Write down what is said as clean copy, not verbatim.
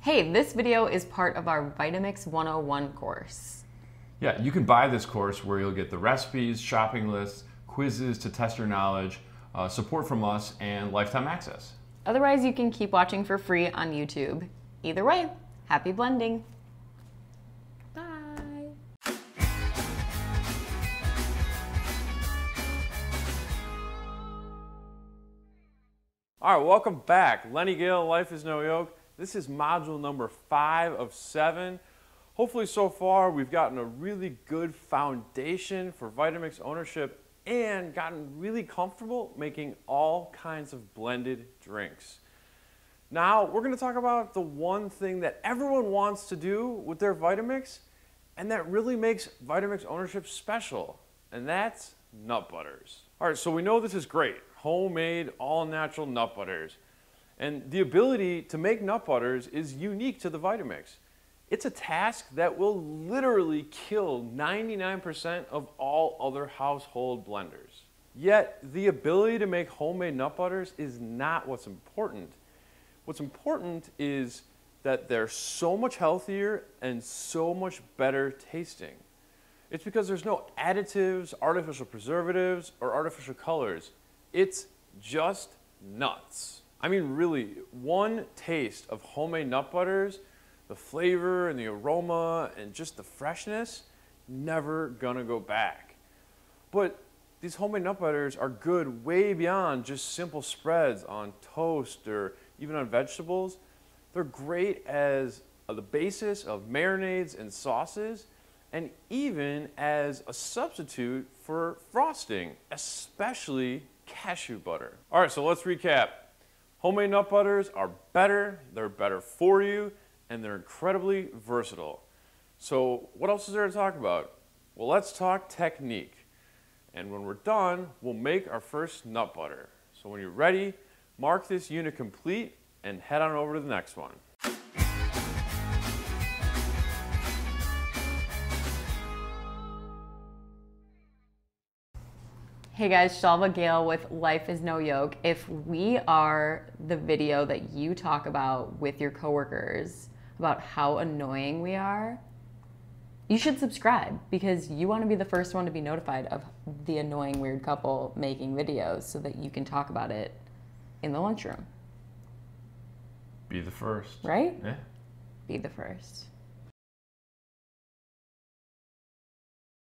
Hey, this video is part of our Vitamix 101 course. Yeah, you can buy this course where you'll get the recipes, shopping lists, quizzes to test your knowledge, support from us, and lifetime access. Otherwise, you can keep watching for free on YouTube. Either way, happy blending. Bye. All right, welcome back. Lenny Gale, Life is No Yoke. This is module number 5 of 7. Hopefully so far we've gotten a really good foundation for Vitamix ownership and gotten really comfortable making all kinds of blended drinks. Now we're going to talk about the one thing that everyone wants to do with their Vitamix and that really makes Vitamix ownership special, and that's nut butters. All right, so we know this is great. Homemade, all-natural nut butters. And the ability to make nut butters is unique to the Vitamix. It's a task that will literally kill 99% of all other household blenders. Yet, the ability to make homemade nut butters is not what's important. What's important is that they're so much healthier and so much better tasting. It's because there's no additives, artificial preservatives, or artificial colors. It's just nuts. I mean, really, one taste of homemade nut butters, the flavor and the aroma and just the freshness, never gonna go back. But these homemade nut butters are good way beyond just simple spreads on toast or even on vegetables. They're great as the basis of marinades and sauces, and even as a substitute for frosting, especially cashew butter. All right, so let's recap. Homemade nut butters are better, they're better for you, and they're incredibly versatile. So what else is there to talk about? Well, let's talk technique. And when we're done, we'll make our first nut butter. So when you're ready, mark this unit complete and head on over to the next one. Hey guys, Shalva Gale with Life is No Yoke. If we are the video that you talk about with your coworkers about how annoying we are, you should subscribe because you want to be the first one to be notified of the annoying weird couple making videos so that you can talk about it in the lunchroom. Be the first. Right? Yeah. Be the first.